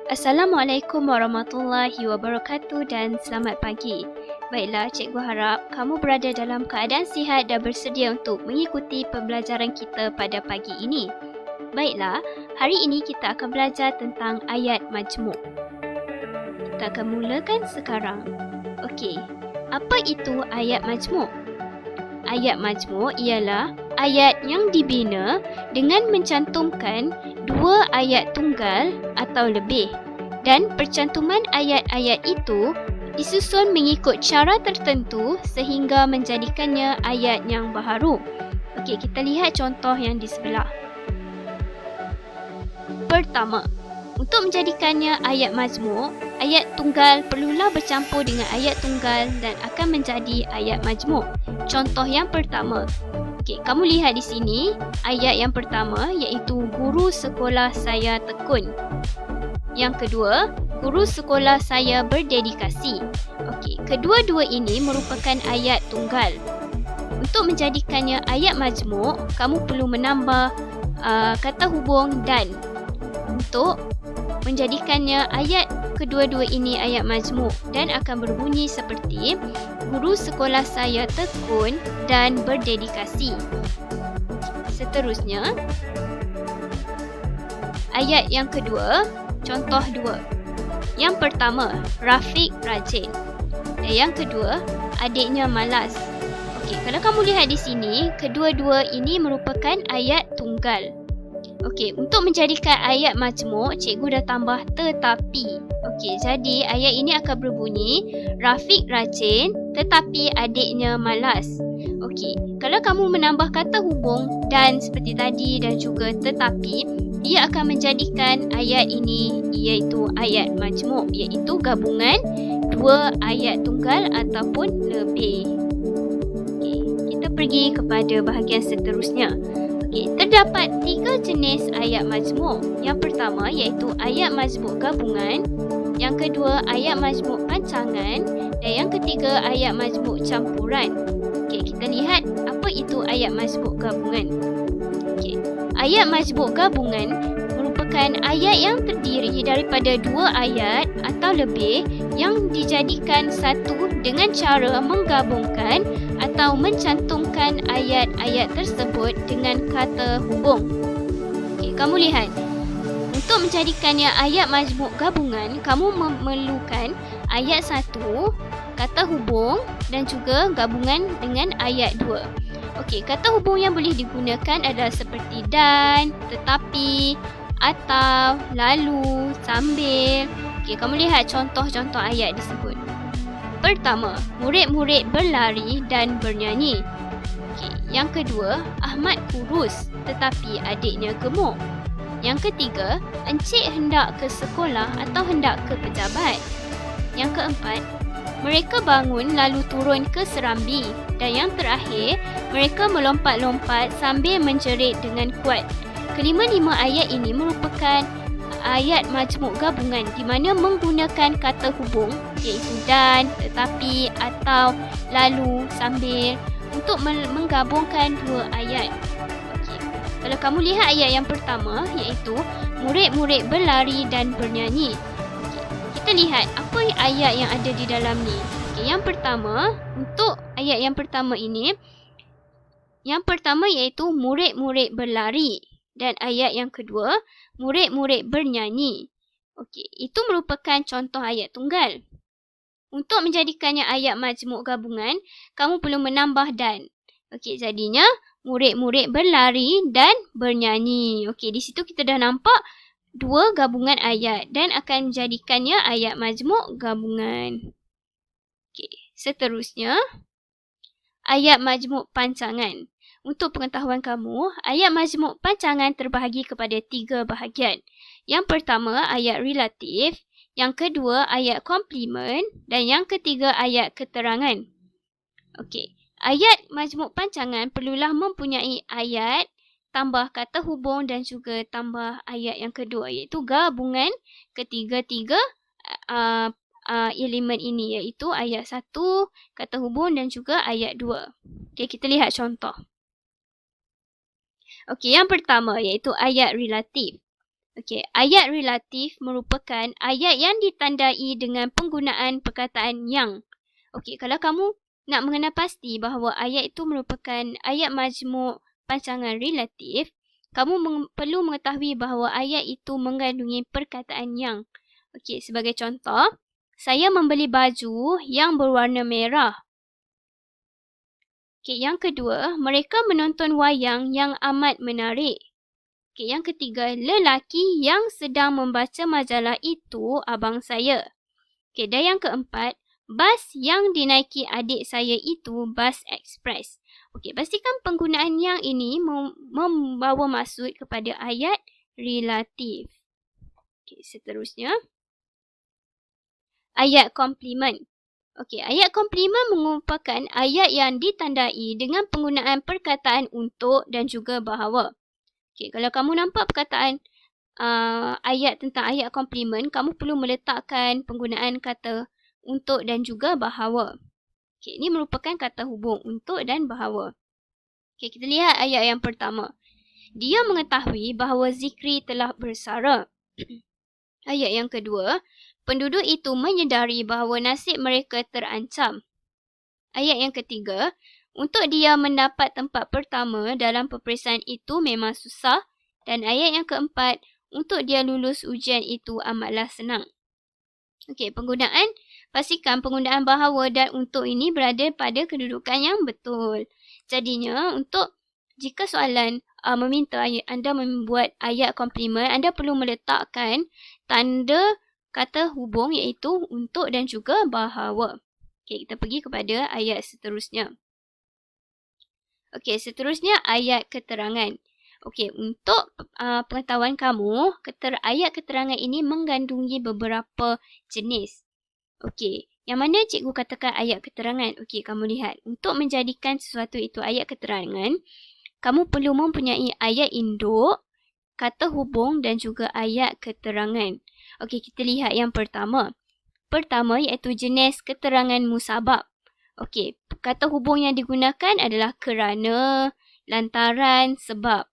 Assalamualaikum warahmatullahi wabarakatuh dan selamat pagi. Baiklah, cikgu harap kamu berada dalam keadaan sihat dan bersedia untuk mengikuti pembelajaran kita pada pagi ini. Baiklah, hari ini kita akan belajar tentang ayat majmuk. Kita akan mulakan sekarang. Okey, apa itu ayat majmuk? Ayat majmuk ialah ayat yang dibina dengan mencantumkan dua ayat tunggal atau lebih, dan percantuman ayat-ayat itu disusun mengikut cara tertentu sehingga menjadikannya ayat yang baharu. Okey, kita lihat contoh yang di sebelah. Pertama, untuk menjadikannya ayat majmuk, ayat tunggal perlulah bercampur dengan ayat tunggal dan akan menjadi ayat majmuk. Contoh yang pertama. Okey, kamu lihat di sini ayat yang pertama iaitu guru sekolah saya tekun. Yang kedua, guru sekolah saya berdedikasi. Okey, kedua-dua ini merupakan ayat tunggal. Untuk menjadikannya ayat majmuk, kamu perlu menambah kata hubung dan. Untuk menjadikannya ayat kedua-dua ini ayat majmuk dan akan berbunyi seperti guru sekolah saya tekun dan berdedikasi. Seterusnya, ayat yang kedua, contoh dua. Yang pertama, Rafiq rajin. Dan yang kedua, adiknya malas. Okey, kalau kamu lihat di sini, kedua-dua ini merupakan ayat tunggal. Okey, untuk menjadikan ayat majmuk, cikgu dah tambah tetapi. Okey, jadi ayat ini akan berbunyi Rafiq rajin tetapi adiknya malas. Okey, kalau kamu menambah kata hubung dan seperti tadi dan juga tetapi, ia akan menjadikan ayat ini iaitu ayat majmuk, iaitu gabungan dua ayat tunggal ataupun lebih. Okey, kita pergi kepada bahagian seterusnya. Okay, terdapat tiga jenis ayat majmuk. Yang pertama iaitu ayat majmuk gabungan, yang kedua ayat majmuk pancangan dan yang ketiga ayat majmuk campuran. Okay, kita lihat apa itu ayat majmuk gabungan. Okay, ayat majmuk gabungan merupakan ayat yang terdiri daripada dua ayat atau lebih yang dijadikan satu dengan cara menggabungkan atau mencantumkan ayat-ayat tersebut dengan kata hubung. Okey, kamu lihat. Untuk menjadikannya ayat majmuk gabungan, kamu memerlukan ayat satu, kata hubung dan juga gabungan dengan ayat dua. Okey, kata hubung yang boleh digunakan adalah seperti dan, tetapi, atau, lalu, sambil. Okey, kamu lihat contoh-contoh ayat disebut. Pertama, murid-murid berlari dan bernyanyi. Okey, yang kedua, Ahmad kurus tetapi adiknya gemuk. Yang ketiga, encik hendak ke sekolah atau hendak ke pejabat. Yang keempat, mereka bangun lalu turun ke serambi. Dan yang terakhir, mereka melompat-lompat sambil menjerit dengan kuat. Kelima-lima ayat ini merupakan ayat majmuk gabungan di mana menggunakan kata hubung iaitu dan, tetapi, atau, lalu, sambil untuk menggabungkan dua ayat. Okey. Kalau kamu lihat ayat yang pertama iaitu murid-murid berlari dan bernyanyi. Okey. Kita lihat apa ayat yang ada di dalam ni. Okey, yang pertama, untuk ayat yang pertama ini, yang pertama iaitu murid-murid berlari. Dan ayat yang kedua, murid-murid bernyanyi. Okey, itu merupakan contoh ayat tunggal. Untuk menjadikannya ayat majmuk gabungan, kamu perlu menambah dan. Okey, jadinya murid-murid berlari dan bernyanyi. Okey, di situ kita dah nampak dua gabungan ayat dan akan menjadikannya ayat majmuk gabungan. Okey, seterusnya ayat majmuk pancangan. Untuk pengetahuan kamu, ayat majmuk pancangan terbahagi kepada tiga bahagian. Yang pertama, ayat relatif. Yang kedua, ayat komplement. Dan yang ketiga, ayat keterangan. Okey, ayat majmuk pancangan perlulah mempunyai ayat, tambah kata hubung dan juga tambah ayat yang kedua, iaitu gabungan ketiga-tiga elemen ini, iaitu ayat 1, kata hubung dan juga ayat 2. Okey, kita lihat contoh. Okey, yang pertama iaitu ayat relatif. Okey, ayat relatif merupakan ayat yang ditandai dengan penggunaan perkataan yang. Okey, kalau kamu nak mengenal pasti bahawa ayat itu merupakan ayat majmuk pancangan relatif, kamu perlu mengetahui bahawa ayat itu mengandungi perkataan yang. Okey, sebagai contoh, saya membeli baju yang berwarna merah. Okey, yang kedua, mereka menonton wayang yang amat menarik. Okey, yang ketiga, lelaki yang sedang membaca majalah itu abang saya. Okey, dan yang keempat, bas yang dinaiki adik saya itu bas ekspres. Okey, pastikan penggunaan yang ini membawa maksud kepada ayat relatif. Okey, seterusnya, ayat komplement. Okey, ayat komplement merupakan ayat yang ditandai dengan penggunaan perkataan untuk dan juga bahawa. Okey, kalau kamu nampak perkataan ayat tentang ayat komplement, kamu perlu meletakkan penggunaan kata untuk dan juga bahawa. Okey, ini merupakan kata hubung untuk dan bahawa. Okey, kita lihat ayat yang pertama. Dia mengetahui bahawa Zikri telah bersara. Ayat yang kedua, penduduk itu menyedari bahawa nasib mereka terancam. Ayat yang ketiga, untuk dia mendapat tempat pertama dalam peperiksaan itu memang susah. Dan ayat yang keempat, untuk dia lulus ujian itu amatlah senang. Okey, pastikan penggunaan bahawa dan untuk ini berada pada kedudukan yang betul. Jadinya, jika soalan meminta anda membuat ayat komplement, anda perlu meletakkan tanda kata hubung iaitu untuk dan juga bahawa. Okey, kita pergi kepada ayat seterusnya. Okey, seterusnya ayat keterangan. Okey, untuk pengetahuan kamu, ayat keterangan ini mengandungi beberapa jenis. Okey, yang mana cikgu katakan ayat keterangan? Okey, kamu lihat. Untuk menjadikan sesuatu itu ayat keterangan, kamu perlu mempunyai ayat induk, kata hubung dan juga ayat keterangan. Okey, kita lihat yang pertama. Pertama iaitu jenis keterangan musabab. Okey, kata hubung yang digunakan adalah kerana, lantaran, sebab.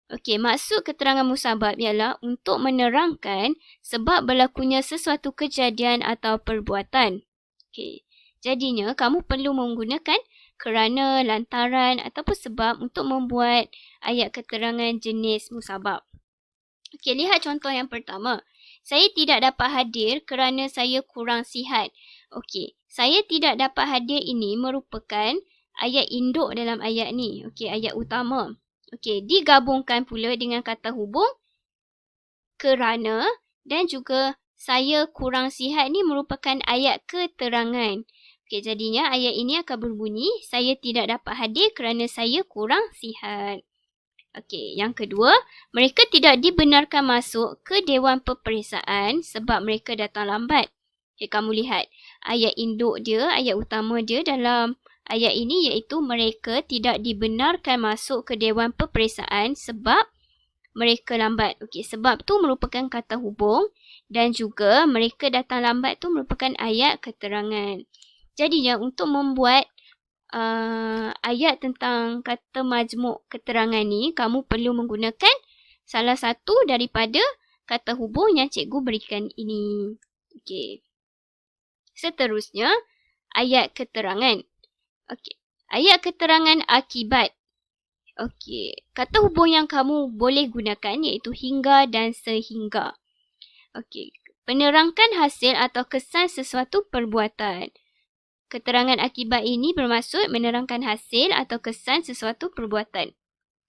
Okey, maksud keterangan musabab ialah untuk menerangkan sebab berlakunya sesuatu kejadian atau perbuatan. Okey, jadinya kamu perlu menggunakan kerana, lantaran ataupun sebab untuk membuat ayat keterangan jenis musabab. Okey, lihat contoh yang pertama. Saya tidak dapat hadir kerana saya kurang sihat. Okey, saya tidak dapat hadir ini merupakan ayat induk dalam ayat ni. Okey, ayat utama. Okey, digabungkan pula dengan kata hubung kerana dan juga saya kurang sihat ni merupakan ayat keterangan. Okey, jadinya ayat ini akan berbunyi saya tidak dapat hadir kerana saya kurang sihat. Okey, yang kedua, mereka tidak dibenarkan masuk ke Dewan Peperiksaan sebab mereka datang lambat. Okey, kamu lihat ayat induk dia, ayat utama dia dalam ayat ini iaitu mereka tidak dibenarkan masuk ke Dewan Peperiksaan sebab mereka lambat. Okey, sebab tu merupakan kata hubung dan juga mereka datang lambat tu merupakan ayat keterangan. Jadinya untuk membuat ayat tentang kata majmuk keterangan ni, kamu perlu menggunakan salah satu daripada kata hubung yang cikgu berikan ini. Okey. Seterusnya, ayat keterangan. Okey. Ayat keterangan akibat. Okey. Kata hubung yang kamu boleh gunakan iaitu hingga dan sehingga. Okey. Penerangkan hasil atau kesan sesuatu perbuatan. Keterangan akibat ini bermaksud menerangkan hasil atau kesan sesuatu perbuatan.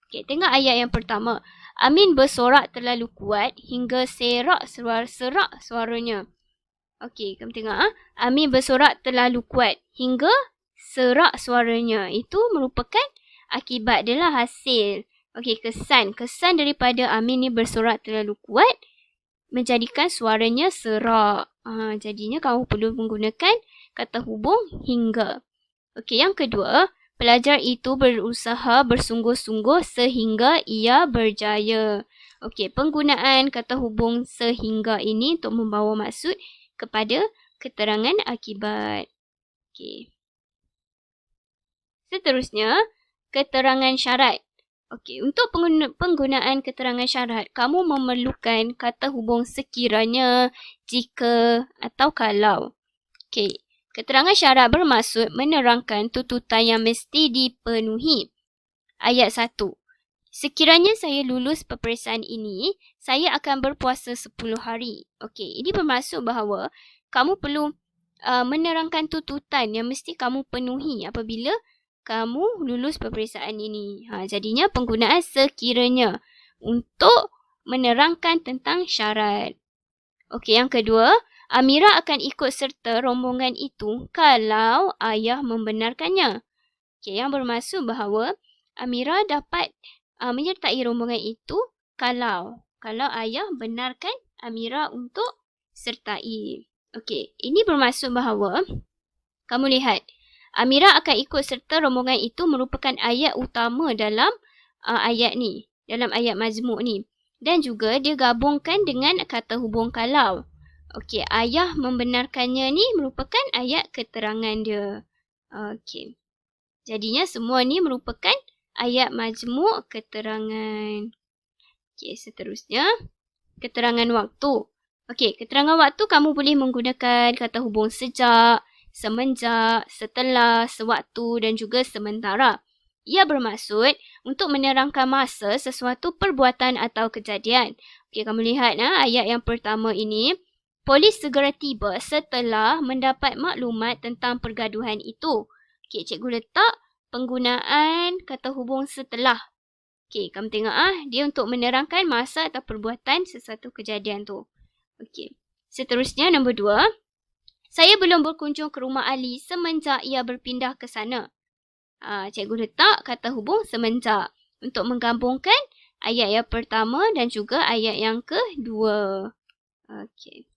Okey, tengok ayat yang pertama. Amin bersorak terlalu kuat hingga serak suaranya. Okey, kamu tengok. Amin bersorak terlalu kuat hingga serak suaranya. Itu merupakan akibat dia lah, hasil. Okey, kesan. Kesan daripada Amin ni bersorak terlalu kuat menjadikan suaranya serak. Jadinya kamu perlu menggunakan kata hubung hingga. Okey, yang kedua, pelajar itu berusaha bersungguh-sungguh sehingga ia berjaya. Okey, penggunaan kata hubung sehingga ini untuk membawa maksud kepada keterangan akibat. Okey. Seterusnya, keterangan syarat. Okey, untuk penggunaan keterangan syarat, kamu memerlukan kata hubung sekiranya, jika atau kalau. Okey, keterangan syarat bermaksud menerangkan tuntutan yang mesti dipenuhi. Ayat 1. Sekiranya saya lulus peperiksaan ini, saya akan berpuasa 10 hari. Okey, ini bermaksud bahawa kamu perlu menerangkan tuntutan yang mesti kamu penuhi apabila kamu lulus peperiksaan ini. Jadinya penggunaan sekiranya untuk menerangkan tentang syarat. Okey, yang kedua, Amira akan ikut serta rombongan itu kalau ayah membenarkannya. Okey, yang bermaksud bahawa Amira dapat menyertai rombongan itu kalau ayah benarkan Amira untuk sertai. Okey, ini bermaksud bahawa kamu lihat Amira akan ikut serta rombongan itu merupakan ayat utama dalam ayat ni, dalam ayat majmuk ni. Dan juga dia gabungkan dengan kata hubung kalau. Okey, ayah membenarkannya ni merupakan ayat keterangan dia. Okey. Jadinya semua ni merupakan ayat majmuk keterangan. Okey, seterusnya keterangan waktu. Okey, keterangan waktu kamu boleh menggunakan kata hubung sejak, semenjak, setelah, sewaktu dan juga sementara. Ia bermaksud untuk menerangkan masa sesuatu perbuatan atau kejadian. Okey, kamu lihat ayat yang pertama ini. Polis segera tiba setelah mendapat maklumat tentang pergaduhan itu. Okey, cikgu letak penggunaan kata hubung setelah. Okey, kamu tengok dia untuk menerangkan masa atau perbuatan sesuatu kejadian tu. Okey. Seterusnya nombor 2. Saya belum berkunjung ke rumah Ali semenjak ia berpindah ke sana. Cikgu letak kata hubung semenjak untuk menggabungkan ayat yang pertama dan juga ayat yang kedua. Okey.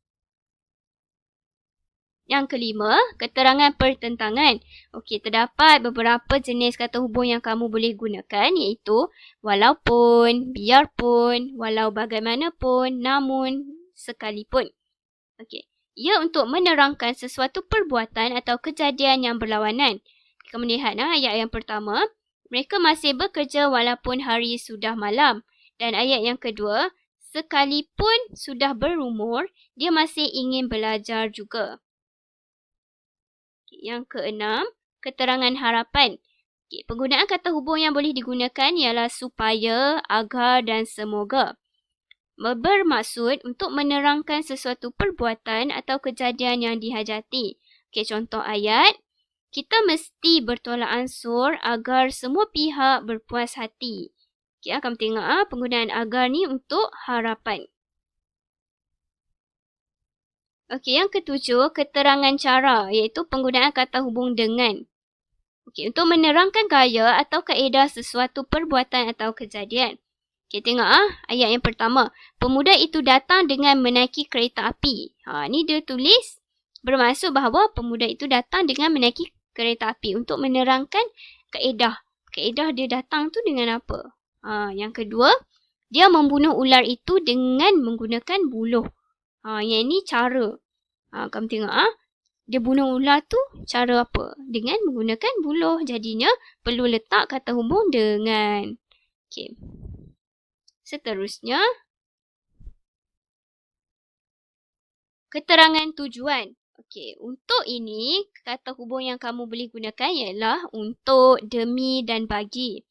Yang kelima, keterangan pertentangan. Okey, terdapat beberapa jenis kata hubung yang kamu boleh gunakan iaitu walaupun, biarpun, walau bagaimanapun, namun, sekalipun. Okey. Ia untuk menerangkan sesuatu perbuatan atau kejadian yang berlawanan. Kamu lihat ayat yang pertama. Mereka masih bekerja walaupun hari sudah malam. Dan ayat yang kedua. Sekalipun sudah berumur, dia masih ingin belajar juga. Okey, yang keenam. Keterangan harapan. Okey, penggunaan kata hubung yang boleh digunakan ialah supaya, agar dan semoga. Bermaksud untuk menerangkan sesuatu perbuatan atau kejadian yang dihajati. Okey, contoh ayat. Kita mesti bertolak ansur agar semua pihak berpuas hati. Okey, kamu tengok penggunaan agar ni untuk harapan. Okey, yang ketujuh, keterangan cara iaitu penggunaan kata hubung dengan. Okey, untuk menerangkan gaya atau kaedah sesuatu perbuatan atau kejadian. Okey, tengok ayat yang pertama. Pemuda itu datang dengan menaiki kereta api. Ni dia tulis bermaksud bahawa pemuda itu datang dengan menaiki kereta api untuk menerangkan kaedah. Kaedah dia datang tu dengan apa? Yang kedua, dia membunuh ular itu dengan menggunakan buluh. Yang ini cara. Kamu tengok dia bunuh ular tu cara apa? Dengan menggunakan buluh. Jadinya perlu letak kata hubung dengan. Okey. Seterusnya, keterangan tujuan. Okey, untuk ini, kata hubung yang kamu boleh gunakan ialah untuk, demi dan bagi.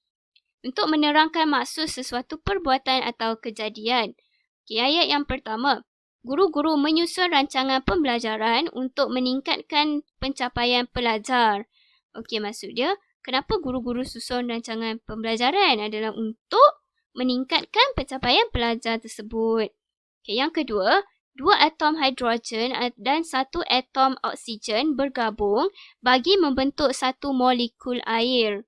Untuk menerangkan maksud sesuatu perbuatan atau kejadian. Okey, ayat yang pertama. Guru-guru menyusun rancangan pembelajaran untuk meningkatkan pencapaian pelajar. Okey, maksud dia, kenapa guru-guru susun rancangan pembelajaran adalah untuk meningkatkan pencapaian pelajar tersebut. Okay, yang kedua, 2 atom hidrogen dan 1 atom oksigen bergabung bagi membentuk 1 molekul air.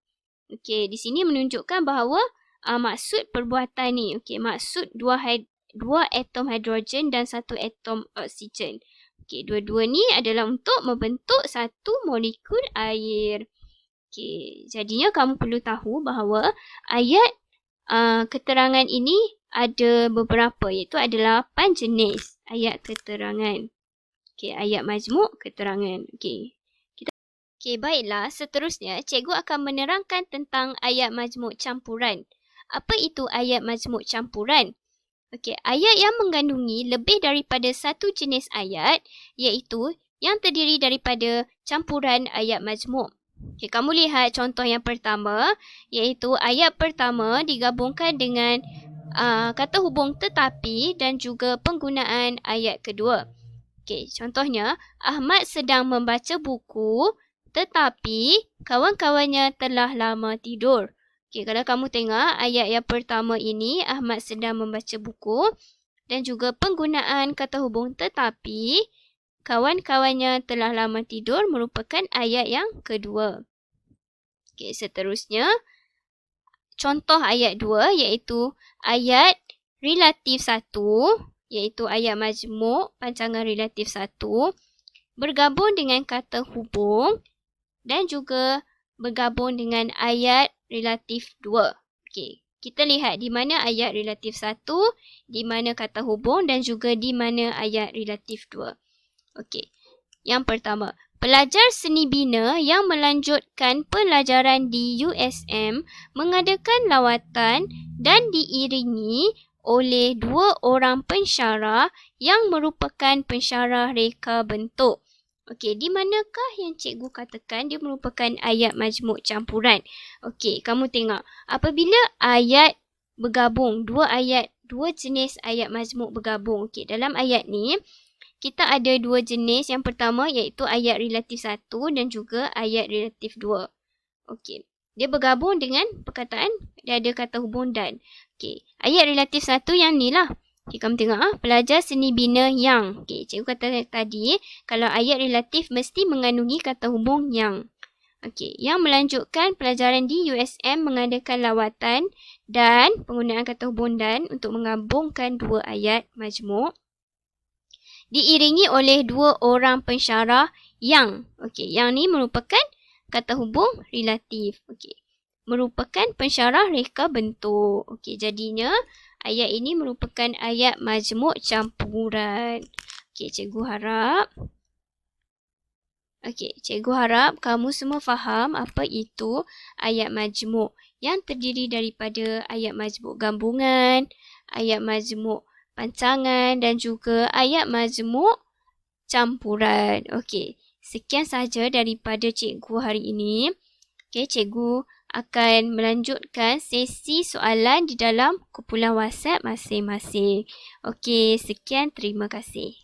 Okey, di sini menunjukkan bahawa maksud perbuatan ni. Okey, maksud 2 atom hidrogen dan 1 atom oksigen. Okey, dua-dua ni adalah untuk membentuk 1 molekul air. Okey, jadinya kamu perlu tahu bahawa ayat keterangan ini ada beberapa, iaitu ada 8 jenis ayat keterangan. Okey, ayat majmuk keterangan. Okey. Okey, baiklah. Seterusnya, cikgu akan menerangkan tentang ayat majmuk campuran. Apa itu ayat majmuk campuran? Okey, ayat yang mengandungi lebih daripada satu jenis ayat iaitu yang terdiri daripada campuran ayat majmuk. Okey, kamu lihat contoh yang pertama iaitu ayat pertama digabungkan dengan kata hubung tetapi dan juga penggunaan ayat kedua. Okey, contohnya Ahmad sedang membaca buku tetapi kawan-kawannya telah lama tidur. Okey, kalau kamu tengok ayat yang pertama ini Ahmad sedang membaca buku dan juga penggunaan kata hubung tetapi kawan-kawannya telah lama tidur merupakan ayat yang kedua. Okey, seterusnya contoh ayat 2 iaitu ayat relatif 1 iaitu ayat majmuk pancangan relatif 1 bergabung dengan kata hubung dan juga bergabung dengan ayat relatif 2. Okey, kita lihat di mana ayat relatif 1, di mana kata hubung dan juga di mana ayat relatif 2. Okey, yang pertama, pelajar seni bina yang melanjutkan pelajaran di USM mengadakan lawatan dan diiringi oleh 2 orang pensyarah yang merupakan pensyarah reka bentuk. Okey, di manakah yang cikgu katakan dia merupakan ayat majmuk campuran? Okey, kamu tengok. Apabila ayat bergabung, dua jenis ayat majmuk bergabung. Okey, dalam ayat ni kita ada 2 jenis. Yang pertama iaitu ayat relatif 1 dan juga ayat relatif 2. Okey. Dia bergabung dengan perkataan dia ada kata hubung dan. Okey. Ayat relatif 1 yang ni lah. Okay, kamu tengok pelajar seni bina yang. Okey, cikgu kata tadi kalau ayat relatif mesti mengandungi kata hubung yang. Okey, yang melanjutkan pelajaran di USM mengadakan lawatan dan penggunaan kata hubung dan untuk menggabungkan 2 ayat majmuk diiringi oleh 2 orang pensyarah yang. Okey, yang ni merupakan kata hubung relatif. Okey. Merupakan pensyarah reka bentuk. Okey, jadinya ayat ini merupakan ayat majmuk campuran. Okey, cikgu harap kamu semua faham apa itu ayat majmuk yang terdiri daripada ayat majmuk gabungan, ayat majmuk pancangan dan juga ayat majmuk campuran. Okey, sekian sahaja daripada cikgu hari ini. Okey, cikgu akan melanjutkan sesi soalan di dalam kumpulan WhatsApp masing-masing. Okey, sekian, terima kasih.